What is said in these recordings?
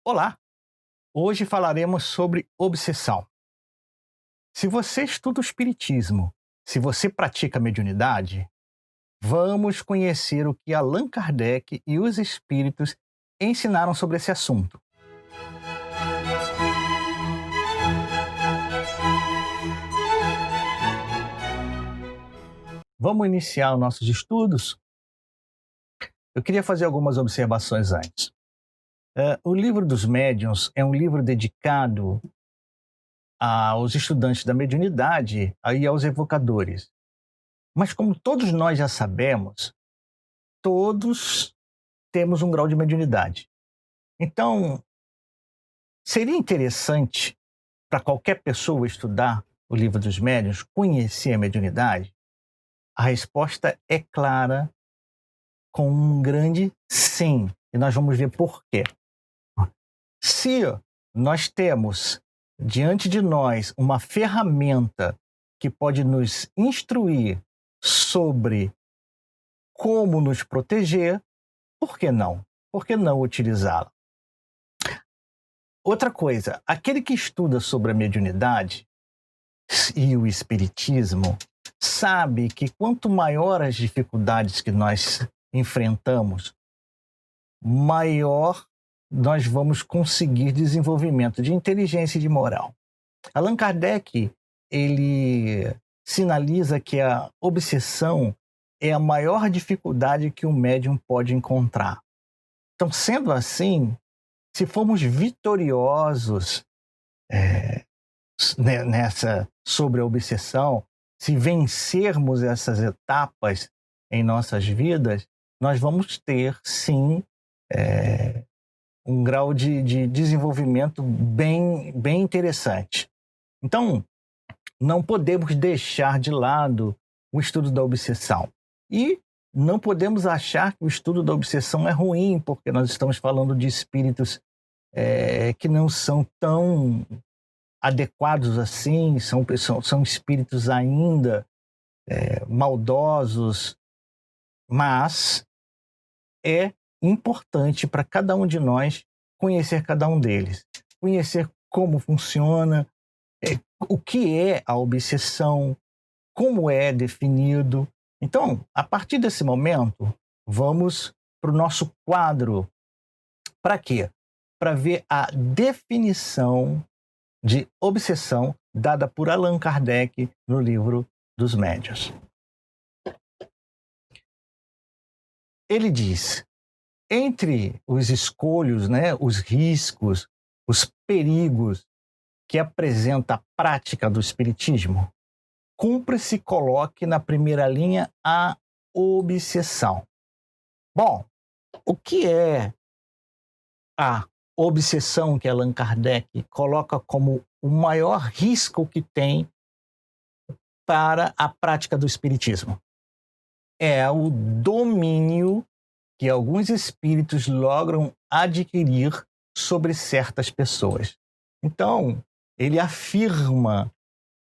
Olá! Hoje falaremos sobre obsessão. Se você estuda o espiritismo, se você pratica mediunidade, vamos conhecer o que Allan Kardec e os espíritos ensinaram sobre esse assunto. Vamos iniciar os nossos estudos? Eu queria fazer algumas observações antes. O Livro dos Médiuns é um livro dedicado aos estudantes da mediunidade e aos evocadores. Mas como todos nós já sabemos, todos temos um grau de mediunidade. Então, seria interessante para qualquer pessoa estudar o Livro dos Médiuns, conhecer a mediunidade? A resposta é clara, com um grande sim. E nós vamos ver por quê. Se nós temos diante de nós uma ferramenta que pode nos instruir sobre como nos proteger, por que não? Por que não utilizá-la? Outra coisa, aquele que estuda sobre a mediunidade e o espiritismo sabe que quanto maior as dificuldades que nós enfrentamos, maior nós vamos conseguir desenvolvimento de inteligência e de moral. Allan Kardec, ele sinaliza que a obsessão é a maior dificuldade que o médium pode encontrar. Então, sendo assim, se formos vitoriosos sobre a obsessão, se vencermos essas etapas em nossas vidas, nós vamos ter, sim, um grau de desenvolvimento bem interessante. Então, não podemos deixar de lado o estudo da obsessão. E não podemos achar que o estudo da obsessão é ruim, porque nós estamos falando de espíritos que não são tão adequados assim, são espíritos ainda maldosos, mas é importante para cada um de nós conhecer cada um deles, conhecer como funciona, o que é a obsessão, como é definido. Então, a partir desse momento, vamos para o nosso quadro. Para quê? Para ver a definição de obsessão dada por Allan Kardec no Livro dos Médiuns. Ele diz: entre os escolhos, os riscos, os perigos que apresenta a prática do espiritismo, cumpre-se coloque na primeira linha a obsessão. Bom, o que é a obsessão que Allan Kardec coloca como o maior risco que tem para a prática do espiritismo? É o domínio que alguns espíritos logram adquirir sobre certas pessoas. Então, ele afirma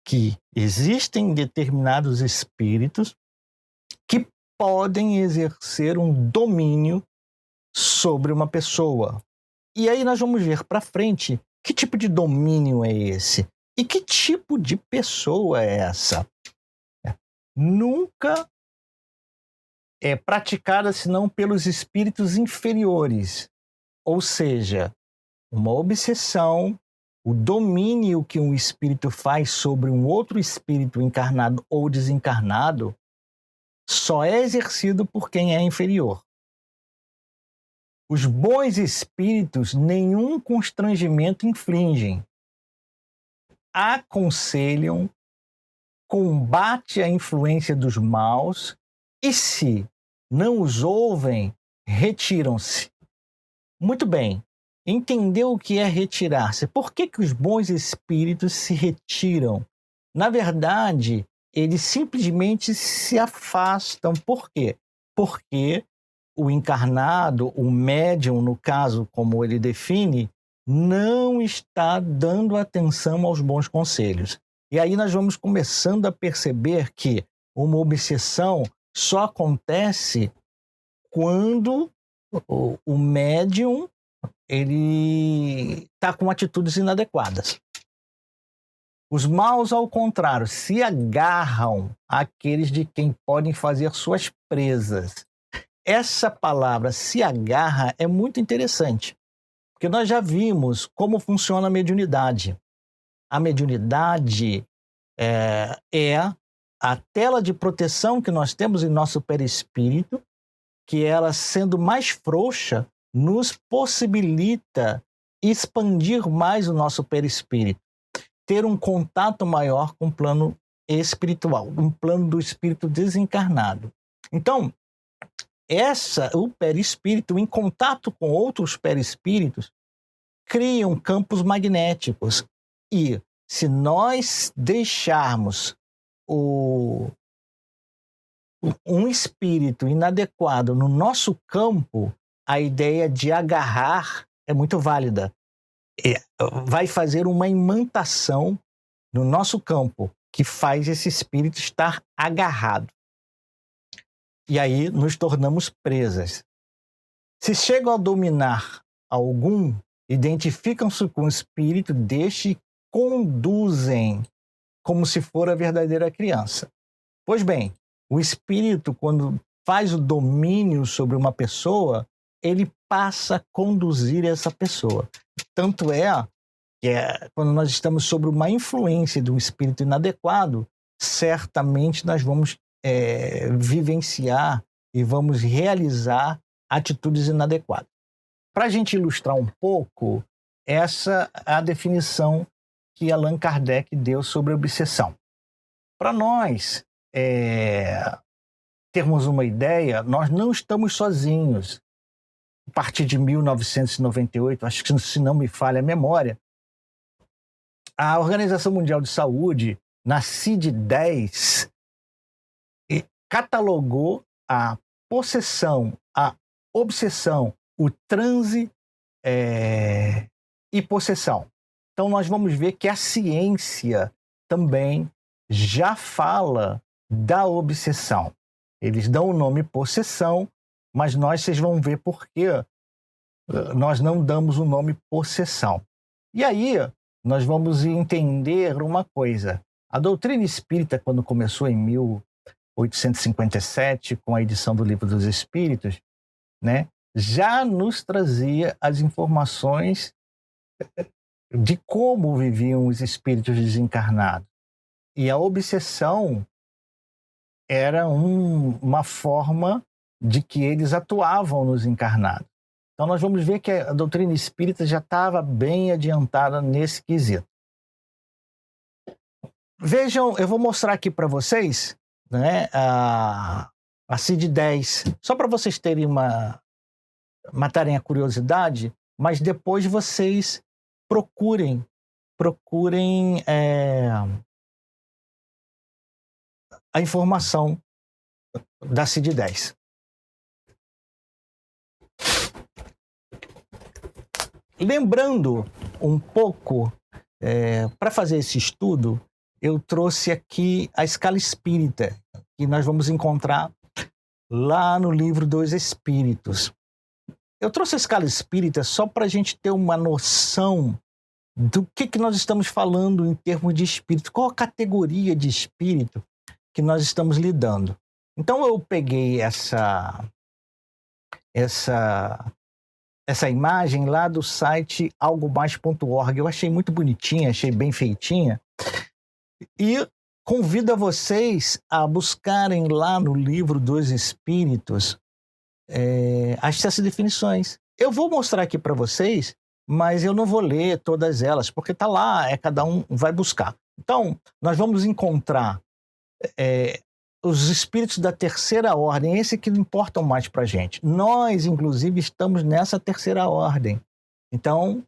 que existem determinados espíritos que podem exercer um domínio sobre uma pessoa. E aí nós vamos ver para frente que tipo de domínio é esse e que tipo de pessoa é essa. Nunca é praticada senão pelos espíritos inferiores, ou seja, uma obsessão, o domínio que um espírito faz sobre um outro espírito encarnado ou desencarnado só é exercido por quem é inferior. Os bons espíritos nenhum constrangimento infligem, aconselham, combate a influência dos maus e, se não os ouvem, retiram-se. Muito bem, entendeu o que é retirar-se? Por que os bons espíritos se retiram? Na verdade, eles simplesmente se afastam. Por quê? Porque o encarnado, o médium, no caso, como ele define, não está dando atenção aos bons conselhos. E aí nós vamos começando a perceber que uma obsessão só acontece quando o médium ele está com atitudes inadequadas. Os maus, ao contrário, se agarram àqueles de quem podem fazer suas presas. Essa palavra se agarra é muito interessante, porque nós já vimos como funciona a mediunidade. A mediunidade é a tela de proteção que nós temos em nosso perispírito, que ela, sendo mais frouxa, nos possibilita expandir mais o nosso perispírito, ter um contato maior com o plano espiritual, um plano do espírito desencarnado. Então, o perispírito, em contato com outros perispíritos, criam campos magnéticos. E se nós deixarmos um espírito inadequado no nosso campo, a ideia de agarrar é muito válida. Vai fazer uma imantação no nosso campo que faz esse espírito estar agarrado. E aí nos tornamos presas. Se chegam a dominar algum, identificam-se com o espírito deste e conduzem como se for a verdadeira criança. Pois bem, o espírito, quando faz o domínio sobre uma pessoa, ele passa a conduzir essa pessoa. Tanto que quando nós estamos sob uma influência de um espírito inadequado, certamente nós vamos vivenciar e vamos realizar atitudes inadequadas. Para a gente ilustrar um pouco, essa é a definição que Allan Kardec deu sobre a obsessão. Para nós termos uma ideia, nós não estamos sozinhos. A partir de 1998, acho que, se não me falha a memória, a Organização Mundial de Saúde, na CID-10, catalogou a possessão, a obsessão, o transe e possessão. Então nós vamos ver que a ciência também já fala da obsessão. Eles dão o nome possessão, mas vocês vão ver por que nós não damos o nome possessão. E aí nós vamos entender uma coisa. A doutrina espírita, quando começou em 1857, com a edição do Livro dos Espíritos, né, já nos trazia as informações de como viviam os espíritos desencarnados. E a obsessão era uma forma de que eles atuavam nos encarnados. Então nós vamos ver que a doutrina espírita já estava bem adiantada nesse quesito. Vejam, eu vou mostrar aqui para vocês, né, a CID-10, só para vocês terem matarem a curiosidade, mas depois vocês procurem a informação da CID-10. Lembrando um pouco, para fazer esse estudo, eu trouxe aqui a escala espírita, que nós vamos encontrar lá no Livro dos Espíritos. Eu trouxe a escala espírita só para a gente ter uma noção do que nós estamos falando em termos de espírito, qual a categoria de espírito que nós estamos lidando. Então eu peguei essa imagem lá do site algomais.org. Eu achei muito bonitinha, achei bem feitinha. E convido a vocês a buscarem lá no Livro dos Espíritos essas definições. Eu vou mostrar aqui para vocês, mas eu não vou ler todas elas, porque está lá, cada um vai buscar. Então, nós vamos encontrar os espíritos da terceira ordem, esse que importam mais para a gente. Nós, inclusive, estamos nessa terceira ordem. Então,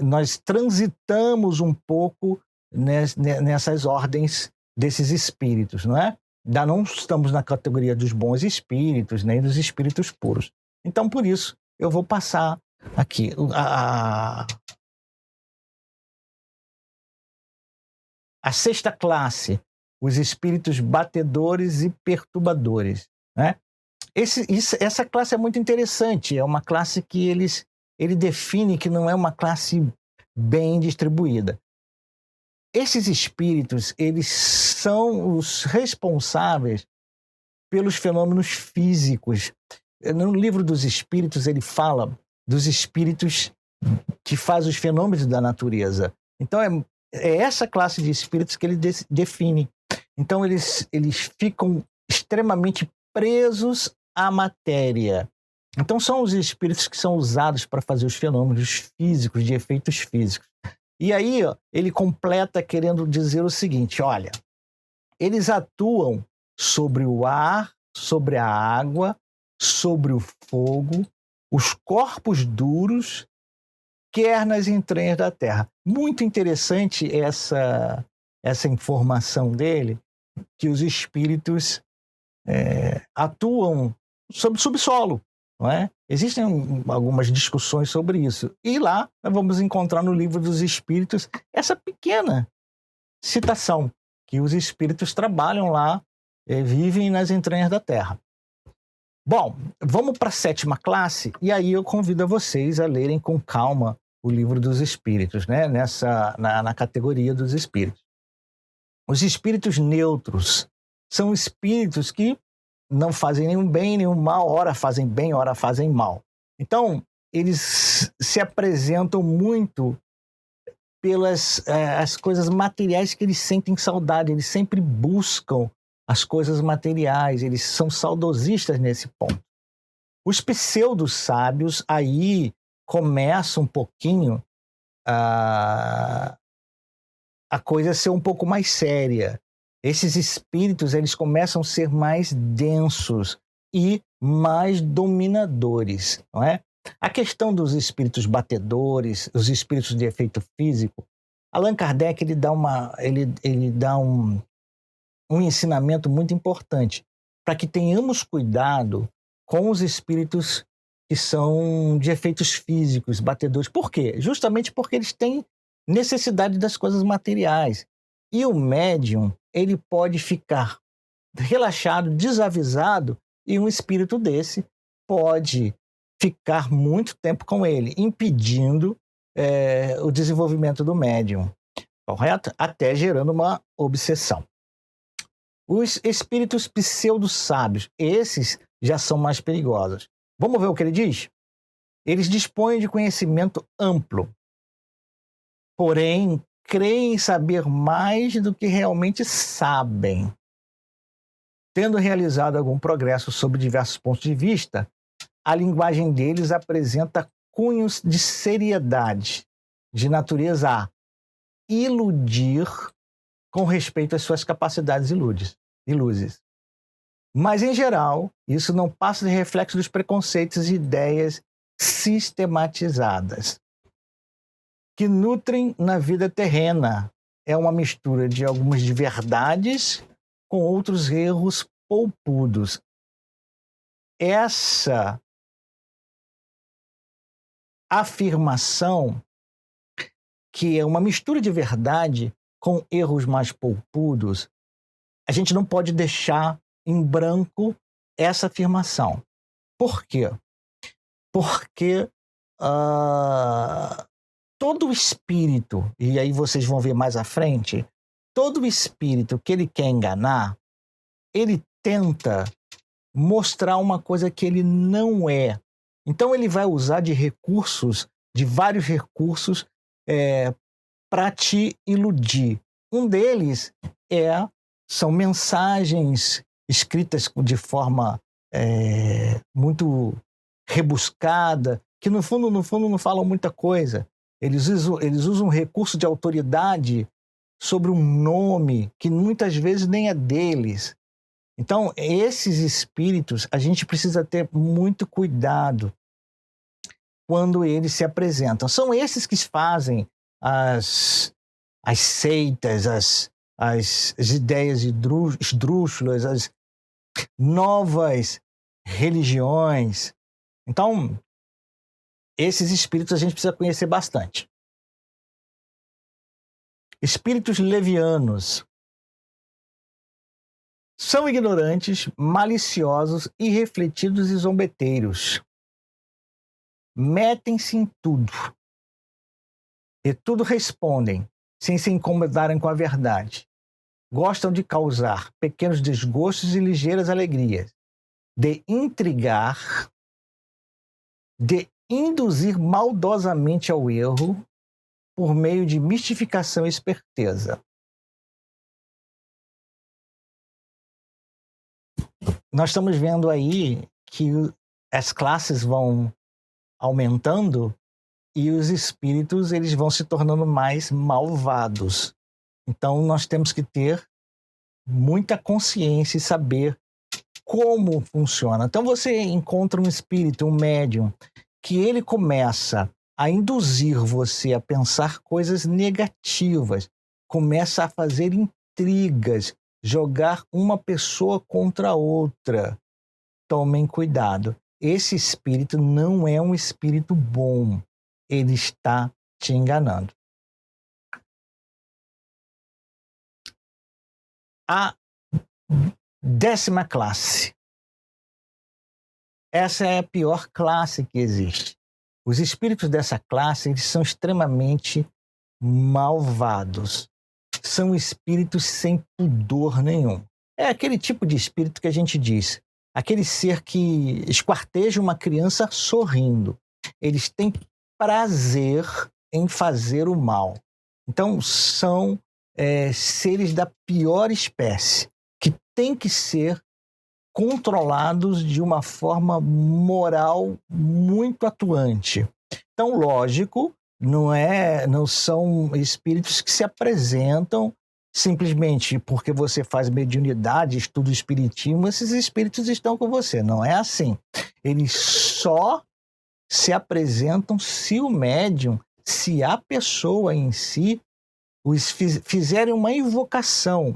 nós transitamos um pouco nessas ordens desses espíritos, não é? Ainda não estamos na categoria dos bons espíritos, nem dos espíritos puros. Então, por isso, eu vou passar aqui a sexta classe, os espíritos batedores e perturbadores, né? Essa classe é muito interessante, é uma classe que eles ele define que não é uma classe bem distribuída. Esses espíritos, eles são os responsáveis pelos fenômenos físicos. No livro dos espíritos, ele fala dos espíritos que fazem os fenômenos da natureza. Então, é essa classe de espíritos que ele define. Então, eles ficam extremamente presos à matéria. Então, são os espíritos que são usados para fazer os fenômenos físicos, de efeitos físicos. E aí, ó, ele completa querendo dizer o seguinte, olha, eles atuam sobre o ar, sobre a água, sobre o fogo, os corpos duros, quer nas entranhas da terra. Muito interessante essa informação dele, que os espíritos atuam sobre o subsolo, não é? Existem algumas discussões sobre isso. E lá nós vamos encontrar no livro dos espíritos essa pequena citação, que os espíritos trabalham lá, vivem nas entranhas da terra. Bom, vamos para a 7ª classe, e aí eu convido a vocês a lerem com calma o livro dos espíritos, né? Na categoria dos espíritos. Os espíritos neutros são espíritos que não fazem nenhum bem, nenhum mal, ora fazem bem, ora fazem mal. Então, eles se apresentam muito pelas as coisas materiais que eles sentem saudade, eles sempre buscam as coisas materiais, eles são saudosistas nesse ponto. Os pseudo-sábios, aí começa um pouquinho a coisa a ser um pouco mais séria. Esses espíritos, eles começam a ser mais densos e mais dominadores, não é? A questão dos espíritos batedores, os espíritos de efeito físico, Allan Kardec ele dá um ensinamento muito importante para que tenhamos cuidado com os espíritos que são de efeitos físicos, batedores. Por quê? Justamente porque eles têm necessidade das coisas materiais. E o médium, ele pode ficar relaxado, desavisado, e um espírito desse pode ficar muito tempo com ele, impedindo o desenvolvimento do médium, correto? Até gerando uma obsessão. Os espíritos pseudo-sábios, esses já são mais perigosos. Vamos ver o que ele diz? Eles dispõem de conhecimento amplo, porém creem saber mais do que realmente sabem. Tendo realizado algum progresso sobre diversos pontos de vista, a linguagem deles apresenta cunhos de seriedade, de natureza a iludir com respeito às suas capacidades iluzes. Mas, em geral, isso não passa de reflexo dos preconceitos e ideias sistematizadas que nutrem na vida terrena. É uma mistura de algumas de verdades com outros erros polpudos. Essa afirmação, que é uma mistura de verdade com erros mais polpudos, a gente não pode deixar em branco essa afirmação. Por quê? Porque todo espírito, e aí vocês vão ver mais à frente, todo espírito que ele quer enganar, ele tenta mostrar uma coisa que ele não é. Então ele vai usar de vários recursos, para te iludir. Um deles são mensagens escritas de forma muito rebuscada, que no fundo não falam muita coisa. Eles usam um recurso de autoridade sobre um nome que muitas vezes nem é deles. Então, esses espíritos, a gente precisa ter muito cuidado quando eles se apresentam. São esses que fazem as seitas, as ideias esdrúxulas, as novas religiões. Então, esses espíritos a gente precisa conhecer bastante. Espíritos levianos são ignorantes, maliciosos, irrefletidos e zombeteiros. metem-se em tudo e tudo respondem, sem se incomodarem com a verdade. Gostam de causar pequenos desgostos e ligeiras alegrias, de intrigar, de induzir maldosamente ao erro por meio de mistificação e esperteza. Nós estamos vendo aí que as classes vão aumentando e os espíritos eles vão se tornando mais malvados. Então nós temos que ter muita consciência e saber como funciona. Então você encontra um espírito, um médium, que ele começa a induzir você a pensar coisas negativas, começa a fazer intrigas, jogar uma pessoa contra a outra. Tomem cuidado. Esse espírito não é um espírito bom. Ele está te enganando. A 10ª classe. Essa é a pior classe que existe. Os espíritos dessa classe eles são extremamente malvados. São espíritos sem pudor nenhum. É aquele tipo de espírito que a gente diz, aquele ser que esquarteja uma criança sorrindo. Eles têm prazer em fazer o mal. Então, são seres da pior espécie, que têm que ser controlados de uma forma moral muito atuante. Então, lógico, não são espíritos que se apresentam simplesmente porque você faz mediunidade, estuda o espiritismo, esses espíritos estão com você. Não é assim. Eles só se apresentam se o médium, se a pessoa em si fizerem uma invocação.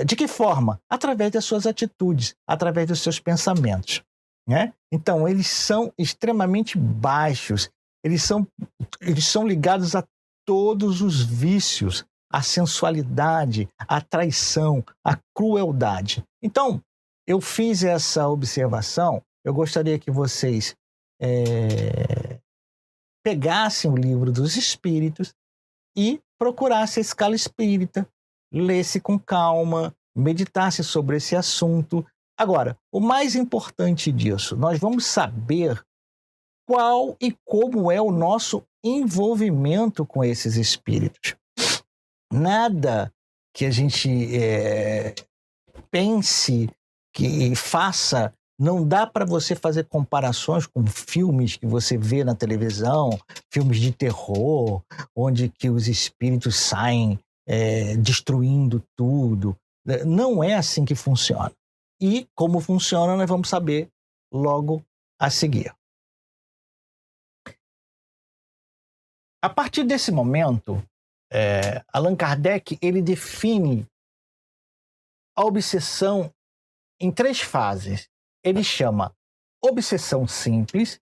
De que forma? Através das suas atitudes, através dos seus pensamentos. Né? Então, eles são extremamente baixos, eles são ligados a todos os vícios, a sensualidade, a traição, a crueldade. Então, eu fiz essa observação, eu gostaria que vocês pegassem o livro dos Espíritos e procurassem a escala espírita, lesse com calma, meditasse sobre esse assunto. Agora, o mais importante disso, nós vamos saber qual e como é o nosso envolvimento com esses espíritos. Nada que a gente pense que faça, não dá para você fazer comparações com filmes que você vê na televisão, filmes de terror, onde que os espíritos saem destruindo tudo. Não é assim que funciona. E como funciona, nós vamos saber logo a seguir. A partir desse momento, Allan Kardec ele define a obsessão em 3 fases. Ele chama obsessão simples,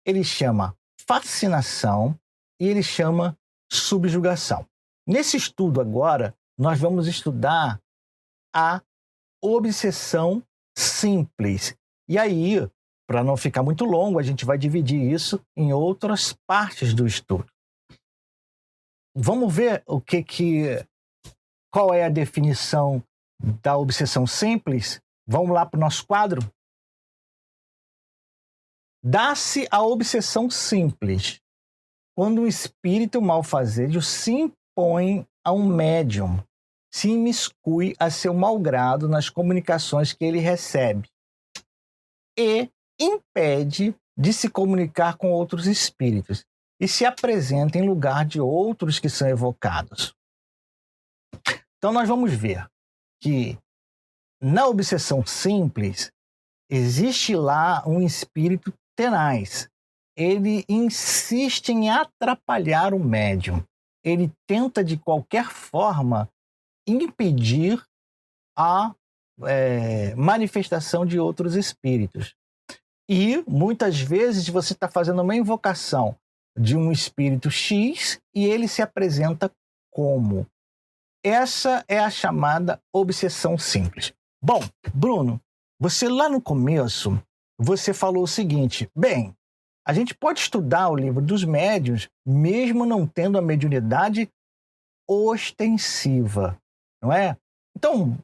ele chama fascinação e ele chama subjugação. Nesse estudo agora, nós vamos estudar a obsessão simples. E aí, para não ficar muito longo, a gente vai dividir isso em outras partes do estudo. Vamos ver qual é a definição da obsessão simples? Vamos lá para o nosso quadro? Dá-se a obsessão simples quando um espírito malfazejo se impõe a um médium, se imiscui a seu malgrado nas comunicações que ele recebe e impede de se comunicar com outros espíritos e se apresenta em lugar de outros que são evocados. Então nós vamos ver que na obsessão simples existe lá um espírito tenaz. Ele insiste em atrapalhar o médium. Ele tenta de qualquer forma impedir a manifestação de outros espíritos. E muitas vezes você está fazendo uma invocação de um espírito X e ele se apresenta como. Essa é a chamada obsessão simples. Bom, Bruno, você lá no começo, você falou o seguinte, bem, A gente pode estudar o livro dos médiuns, mesmo não tendo a mediunidade ostensiva, não é? Então,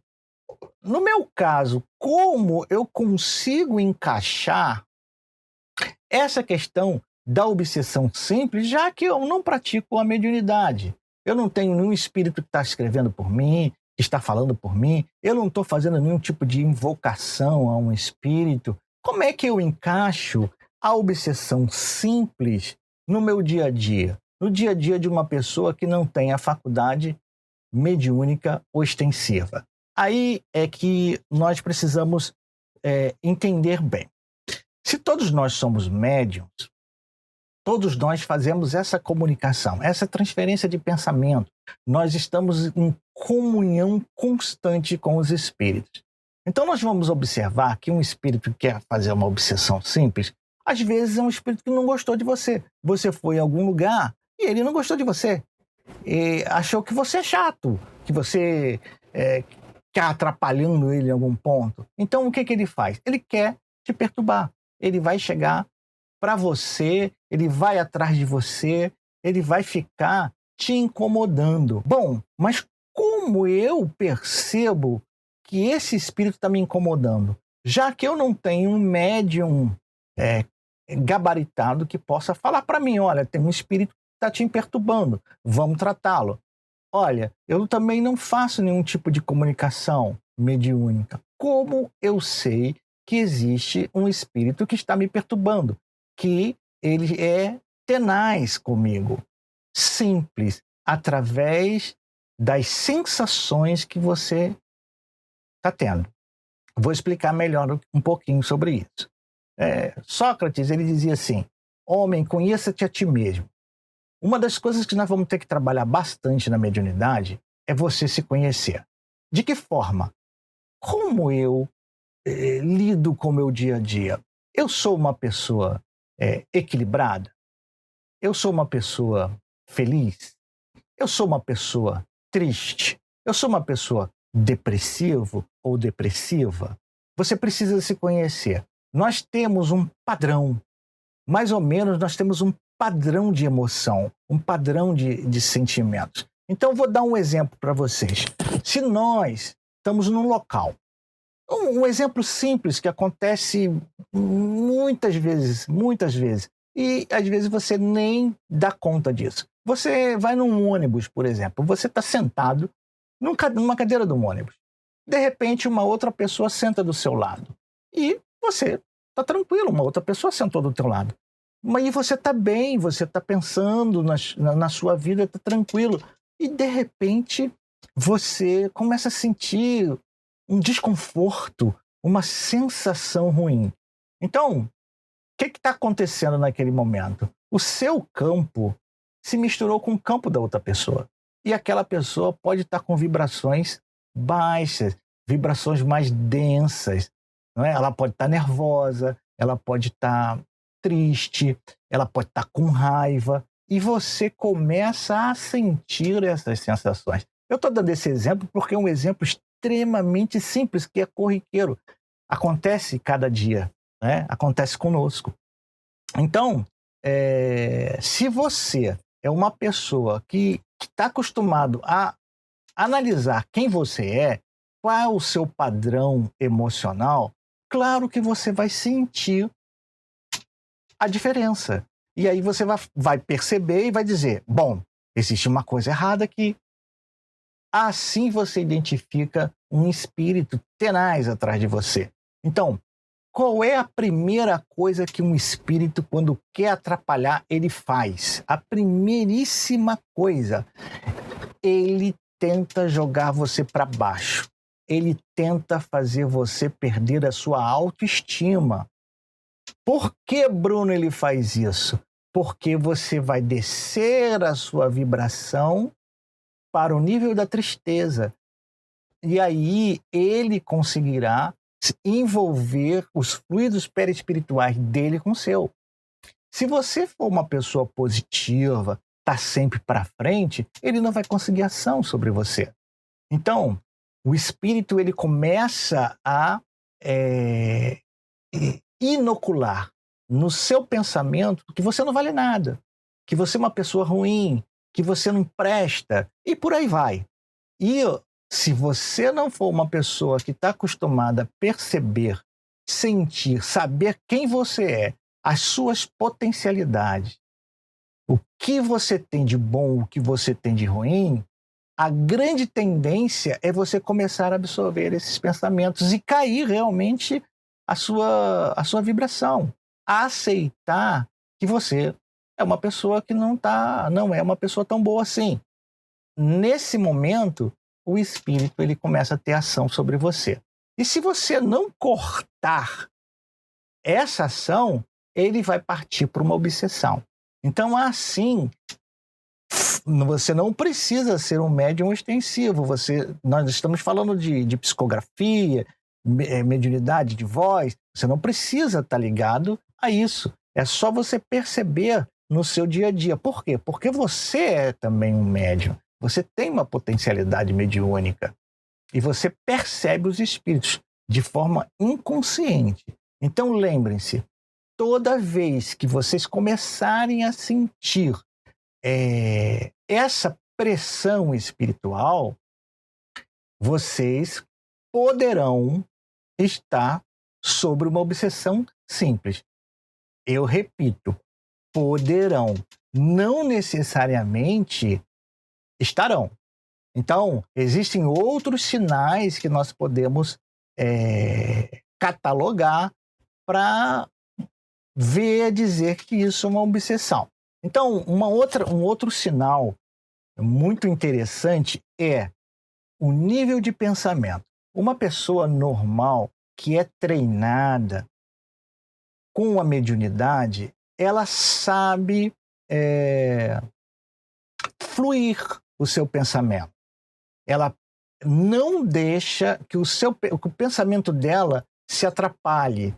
no meu caso, como eu consigo encaixar essa questão da obsessão simples, já que eu não pratico a mediunidade? Eu não tenho nenhum espírito que está escrevendo por mim, que está falando por mim, eu não estou fazendo nenhum tipo de invocação a um espírito. Como é que eu encaixo a obsessão simples no meu dia a dia? No dia a dia de uma pessoa que não tem a faculdade mediúnica ostensiva. Aí é que nós precisamos entender bem. Se todos nós somos médiums, todos nós fazemos essa comunicação, essa transferência de pensamento. Nós estamos em comunhão constante com os espíritos. Então nós vamos observar que um espírito que quer fazer uma obsessão simples, às vezes é um espírito que não gostou de você. Você foi em algum lugar e ele não gostou de você. E achou que você é chato, que você quer atrapalhando ele em algum ponto. Então o que ele faz? Ele quer te perturbar. Ele vai chegar para você, ele vai atrás de você, ele vai ficar te incomodando. Bom, mas como eu percebo que esse espírito está me incomodando? Já que eu não tenho um médium gabaritado que possa falar para mim, olha, tem um espírito que está te perturbando, vamos tratá-lo. Olha, eu também não faço nenhum tipo de comunicação mediúnica. Como eu sei que existe um espírito que está me perturbando? Que ele é tenaz comigo, simples, através das sensações que você está tendo. Vou explicar melhor um pouquinho sobre isso. Sócrates, ele dizia assim, homem, conheça-te a ti mesmo. Uma das coisas que nós vamos ter que trabalhar bastante na mediunidade é você se conhecer. De que forma? Como eu lido com o meu dia a dia? Eu sou uma pessoa equilibrada? Eu sou uma pessoa feliz? Eu sou uma pessoa triste? Eu sou uma pessoa depressivo ou depressiva? Você precisa se conhecer. Nós temos um padrão, mais ou menos nós temos um padrão de emoção, um padrão de sentimentos. Então, vou dar um exemplo para vocês. Se nós estamos num local, um exemplo simples que acontece muitas vezes, e às vezes você nem dá conta disso. Você vai num ônibus, por exemplo, você está sentado numa cadeira do ônibus. De repente, uma outra pessoa senta do seu lado. E você está tranquilo, uma outra pessoa sentou do teu lado. Mas você está bem, você está pensando na sua vida, está tranquilo. E, de repente, você começa a sentir um desconforto, uma sensação ruim. Então, o que está acontecendo naquele momento? O seu campo se misturou com o campo da outra pessoa. E aquela pessoa pode estar com vibrações baixas, vibrações mais densas. Não é? Ela pode estar nervosa, ela pode estar triste, ela pode estar com raiva. E você começa a sentir essas sensações. Eu estou dando esse exemplo porque é um exemplo extremamente simples, que é corriqueiro. Acontece cada dia, né? Acontece conosco. Então, se você é uma pessoa que está acostumado a analisar quem você é, qual é o seu padrão emocional, claro que você vai sentir a diferença. E aí você vai perceber e vai dizer, bom, existe uma coisa errada aqui. Assim você identifica um espírito tenaz atrás de você. Então, qual é a primeira coisa que um espírito, quando quer atrapalhar, ele faz? A primeiríssima coisa, ele tenta jogar você para baixo. Ele tenta fazer você perder a sua autoestima. Por que, Bruno, ele faz isso? Porque você vai descer a sua vibração para o nível da tristeza. E aí ele conseguirá envolver os fluidos perispirituais dele com o seu. Se você for uma pessoa positiva, está sempre para frente, ele não vai conseguir ação sobre você. Então, o espírito ele começa a inocular no seu pensamento que você não vale nada, que você é uma pessoa ruim, que você não presta, e por aí vai. E se você não for uma pessoa que está acostumada a perceber, sentir, saber quem você é, as suas potencialidades, o que você tem de bom, o que você tem de ruim, a grande tendência é você começar a absorver esses pensamentos e cair realmente a sua vibração, a aceitar que você é uma pessoa que não é uma pessoa tão boa assim. Nesse momento, o espírito ele começa a ter ação sobre você. E se você não cortar essa ação, ele vai partir para uma obsessão. Então, assim, você não precisa ser um médium extensivo. Nós estamos falando de psicografia, mediunidade de voz. Você não precisa estar ligado a isso. É só você perceber no seu dia a dia. Por quê? Porque você é também um médium. Você tem uma potencialidade mediúnica. E você percebe os espíritos de forma inconsciente. Então, lembrem-se, toda vez que vocês começarem a sentir essa pressão espiritual, vocês poderão estar sobre uma obsessão simples. Eu repito, poderão, não necessariamente estarão. Então, existem outros sinais que nós podemos catalogar para dizer que isso é uma obsessão. Então, um outro sinal muito interessante é o nível de pensamento. Uma pessoa normal que é treinada com a mediunidade, ela sabe fluir o seu pensamento. Ela não deixa que o pensamento dela se atrapalhe,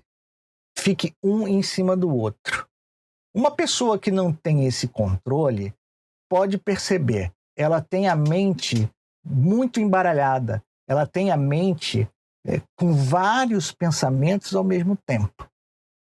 fique um em cima do outro. Uma pessoa que não tem esse controle pode perceber, ela tem a mente muito embaralhada, ela tem a mente com vários pensamentos ao mesmo tempo.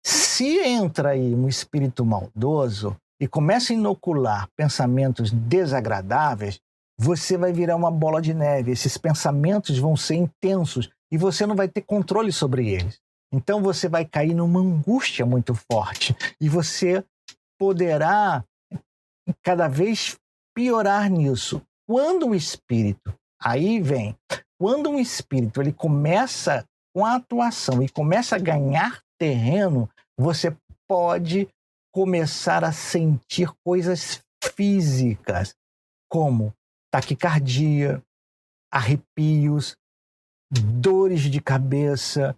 Se entra aí um espírito maldoso e começa a inocular pensamentos desagradáveis, você vai virar uma bola de neve. Esses pensamentos vão ser intensos e você não vai ter controle sobre eles. Então você vai cair numa angústia muito forte e você poderá cada vez piorar nisso. Quando um espírito, quando um espírito ele começa com a atuação e começa a ganhar terreno, você pode começar a sentir coisas físicas, como taquicardia, arrepios, dores de cabeça.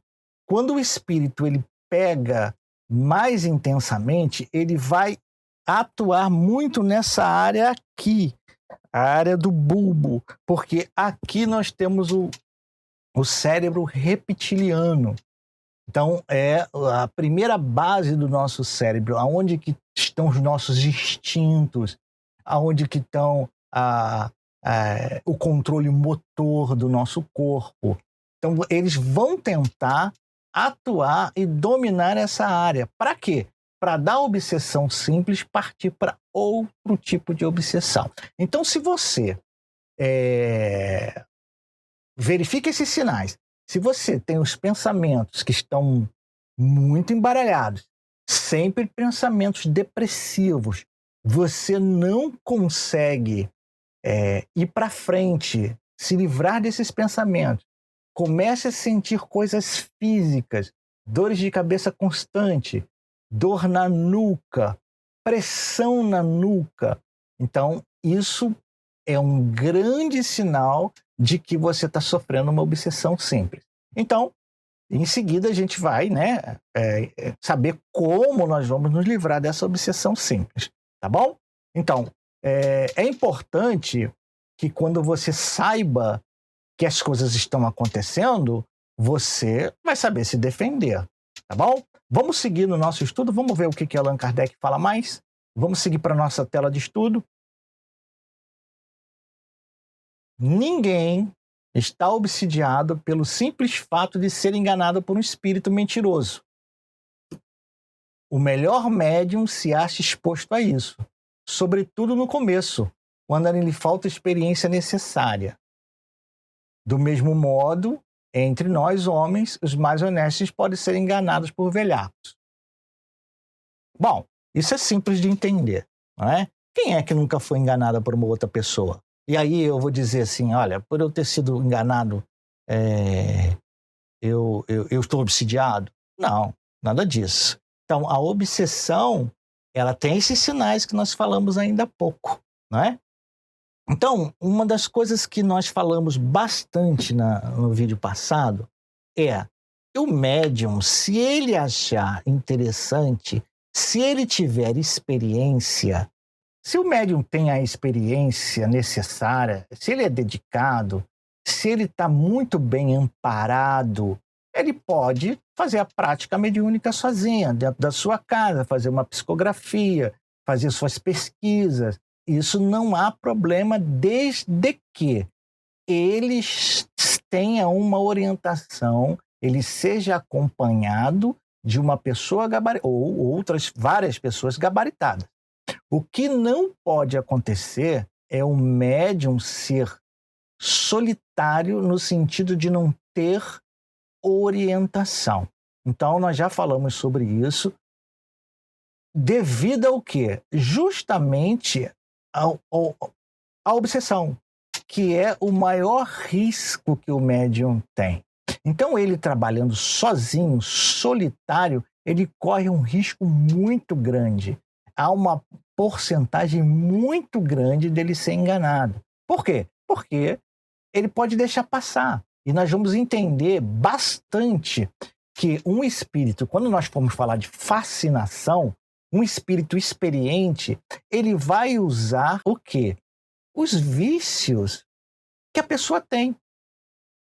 Quando o espírito ele pega mais intensamente, ele vai atuar muito nessa área aqui, a área do bulbo, porque aqui nós temos o cérebro reptiliano. Então, é a primeira base do nosso cérebro, aonde que estão os nossos instintos, aonde que estão o controle motor do nosso corpo. Então, eles vão tentar atuar e dominar essa área. Para quê? Para da obsessão simples partir para outro tipo de obsessão. Então, se você verifica esses sinais, se você tem os pensamentos que estão muito embaralhados, sempre pensamentos depressivos, você não consegue ir para frente, se livrar desses pensamentos, comece a sentir coisas físicas, dores de cabeça constante, dor na nuca, pressão na nuca. Então, isso é um grande sinal de que você está sofrendo uma obsessão simples. Então, em seguida, a gente vai saber como nós vamos nos livrar dessa obsessão simples, tá bom? Então, é importante que quando você saiba que as coisas estão acontecendo, você vai saber se defender, tá bom? Vamos seguir no nosso estudo, vamos ver o que Allan Kardec fala mais? Vamos seguir para a nossa tela de estudo. Ninguém está obsidiado pelo simples fato de ser enganado por um espírito mentiroso. O melhor médium se acha exposto a isso, sobretudo no começo, quando lhe falta a experiência necessária. Do mesmo modo, entre nós homens, os mais honestos podem ser enganados por velhacos. Bom, isso é simples de entender, não é? Quem é que nunca foi enganada por uma outra pessoa? E aí eu vou dizer assim, olha, por eu ter sido enganado, eu estou obsidiado? Não, nada disso. Então, a obsessão, ela tem esses sinais que nós falamos ainda há pouco, não é? Então, uma das coisas que nós falamos bastante no vídeo passado é o médium, se ele achar interessante, se ele tiver experiência, se o médium tem a experiência necessária, se ele é dedicado, se ele está muito bem amparado, ele pode fazer a prática mediúnica sozinha, dentro da sua casa, fazer uma psicografia, fazer suas pesquisas. Isso não há problema, desde que ele tenha uma orientação, ele seja acompanhado de uma pessoa gabaritada, ou outras várias pessoas gabaritadas. O que não pode acontecer é o médium ser solitário no sentido de não ter orientação. Então, nós já falamos sobre isso. Devido ao quê? Justamente a obsessão, que é o maior risco que o médium tem. Então, ele trabalhando sozinho, solitário, ele corre um risco muito grande. Há uma porcentagem muito grande dele ser enganado. Por quê? Porque ele pode deixar passar. E nós vamos entender bastante que um espírito, quando nós formos falar de fascinação, um espírito experiente, ele vai usar o quê? Os vícios que a pessoa tem.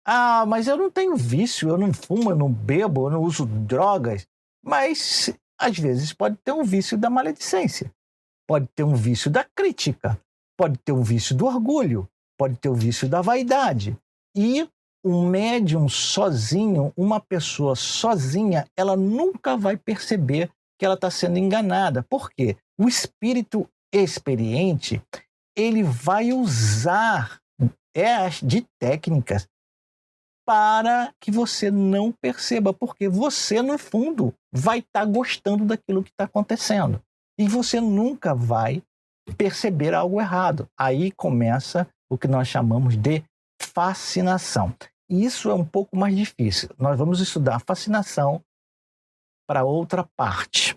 Ah, mas eu não tenho vício, eu não fumo, eu não bebo, eu não uso drogas. Mas, às vezes, pode ter um vício da maledicência, pode ter um vício da crítica, pode ter um vício do orgulho, pode ter o vício da vaidade. E um médium sozinho, uma pessoa sozinha, ela nunca vai perceber que ela está sendo enganada. Por quê? O espírito experiente, ele vai usar de técnicas para que você não perceba, porque você, no fundo, vai estar gostando daquilo que está acontecendo. E você nunca vai perceber algo errado. Aí começa o que nós chamamos de fascinação. E isso é um pouco mais difícil. Nós vamos estudar a fascinação para outra parte.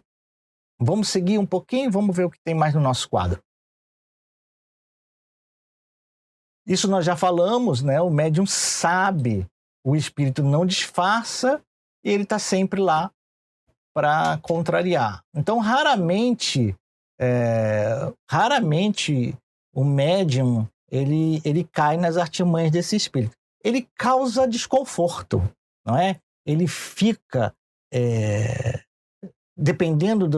Vamos seguir um pouquinho e vamos ver o que tem mais no nosso quadro. Isso nós já falamos, né? O médium sabe, o espírito não disfarça e ele está sempre lá para contrariar. Então, raramente o médium ele cai nas artimanhas desse espírito. Ele causa desconforto, não é? Ele fica, dependendo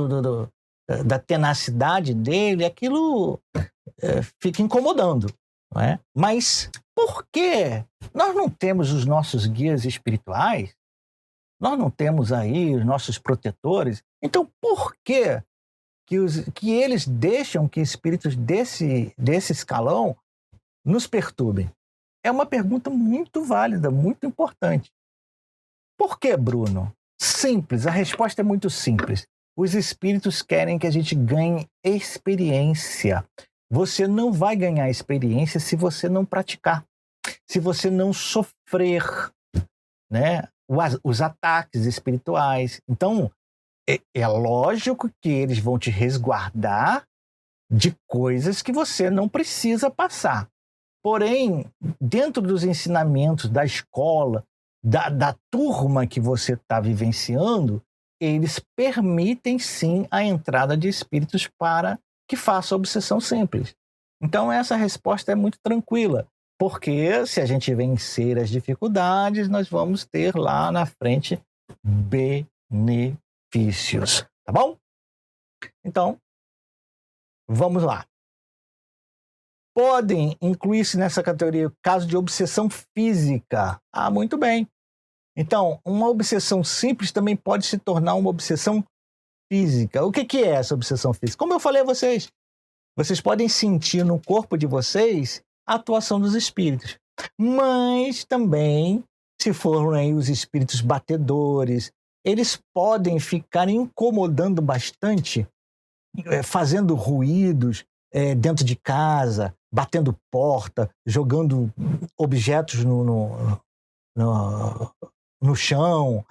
da tenacidade dele, aquilo fica incomodando, não é? Mas por que nós não temos os nossos guias espirituais? Nós não temos aí os nossos protetores? Então, por que eles deixam que espíritos desse escalão nos perturbem? É uma pergunta muito válida, muito importante. Por que, Bruno? Simples, a resposta é muito simples. Os espíritos querem que a gente ganhe experiência. Você não vai ganhar experiência se você não praticar, se você não sofrer, né, os ataques espirituais. Então, é lógico que eles vão te resguardar de coisas que você não precisa passar. Porém, dentro dos ensinamentos da escola, da turma que você está vivenciando, eles permitem sim a entrada de espíritos para que faça a obsessão simples. Então, essa resposta é muito tranquila, porque se a gente vencer as dificuldades, nós vamos ter lá na frente benefícios, tá bom? Então, vamos lá. Podem incluir-se nessa categoria caso de obsessão física. Ah, muito bem. Então, uma obsessão simples também pode se tornar uma obsessão física. O que é essa obsessão física? Como eu falei a vocês, vocês podem sentir no corpo de vocês a atuação dos espíritos. Mas também, se forem os espíritos batedores, eles podem ficar incomodando bastante, fazendo ruídos dentro de casa, batendo porta, jogando objetos no chão,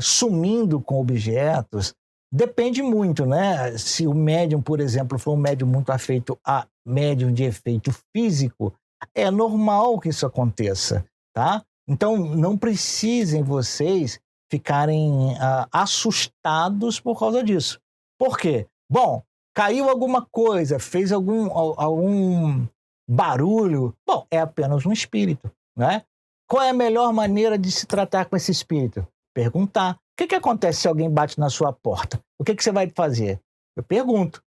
sumindo com objetos. Depende muito, né? Se o médium, por exemplo, for um médium muito afeito a médium de efeito físico, é normal que isso aconteça, tá? Então, não precisem vocês ficarem assustados por causa disso. Por quê? Bom, caiu alguma coisa, fez algum barulho. Bom, é apenas um espírito, né? Qual é a melhor maneira de se tratar com esse espírito? Perguntar. O que acontece se alguém bate na sua porta? O que você vai fazer? Eu pergunto.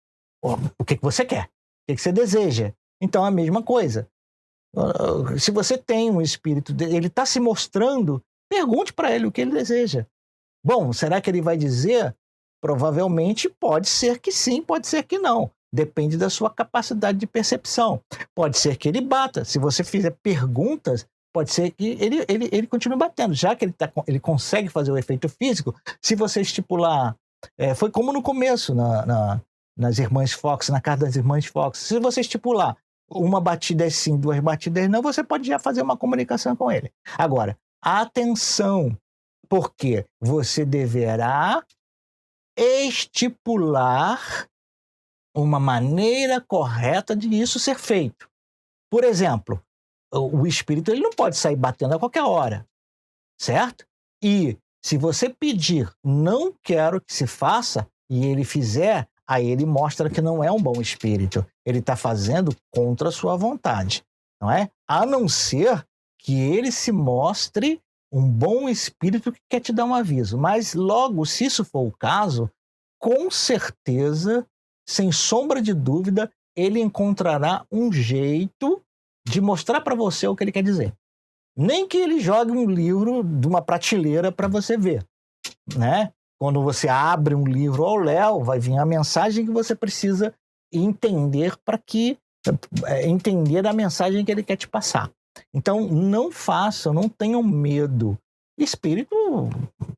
O que você quer? O que você deseja? Então, a mesma coisa. Se você tem um espírito, ele está se mostrando, pergunte para ele o que ele deseja. Bom, será que ele vai dizer? Provavelmente pode ser que sim, pode ser que não. Depende da sua capacidade de percepção. Pode ser que ele bata. Se você fizer perguntas, pode ser que ele continue batendo. Já que ele consegue fazer o efeito físico, se você estipular... foi como no começo, nas Irmãs Fox, na casa das Irmãs Fox. Se você estipular uma batida é sim, 2 batidas não, você pode já fazer uma comunicação com ele. Agora, atenção, porque você deverá estipular uma maneira correta de isso ser feito. Por exemplo, o espírito ele não pode sair batendo a qualquer hora, certo? E se você pedir, não quero que se faça, e ele fizer, aí ele mostra que não é um bom espírito. Ele está fazendo contra a sua vontade, não é? A não ser que ele se mostre um bom espírito que quer te dar um aviso. Mas logo, se isso for o caso, com certeza, sem sombra de dúvida, ele encontrará um jeito de mostrar para você o que ele quer dizer. Nem que ele jogue um livro de uma prateleira para você ver, né? Quando você abre um livro ao léu, vai vir a mensagem que você precisa entender entender a mensagem que ele quer te passar. Então, não façam, não tenham medo. Espírito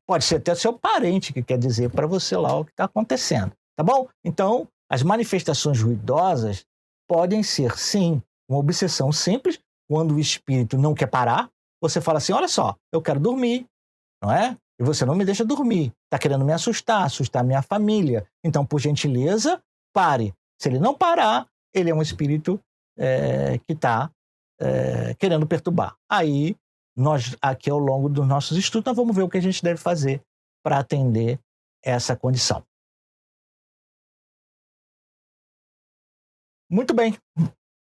pode ser até seu parente que quer dizer para você lá o que está acontecendo, tá bom? Então, as manifestações ruidosas podem ser, sim, uma obsessão simples, quando o espírito não quer parar. Você fala assim, olha só, eu quero dormir, não é? E você não me deixa dormir. Está querendo me assustar minha família. Então, por gentileza, pare. Se ele não parar, ele é um espírito que está querendo perturbar. Aí, nós, aqui ao longo dos nossos estudos, nós vamos ver o que a gente deve fazer para atender essa condição. Muito bem.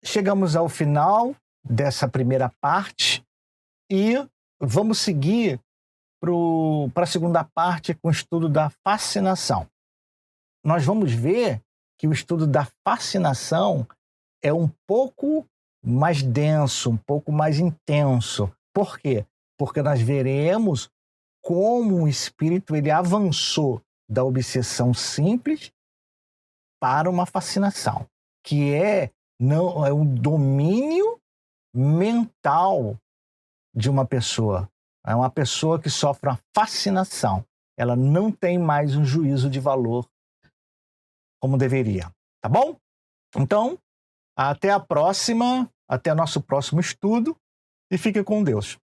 Chegamos ao final dessa primeira parte e vamos seguir para a segunda parte com o estudo da fascinação. Nós vamos ver que o estudo da fascinação é um pouco mais denso, um pouco mais intenso. Por quê? Porque nós veremos como o espírito ele avançou da obsessão simples para uma fascinação, que é um domínio mental de uma pessoa. É uma pessoa que sofre uma fascinação. Ela não tem mais um juízo de valor como deveria. Tá bom? Então, até a próxima, até nosso próximo estudo e fique com Deus.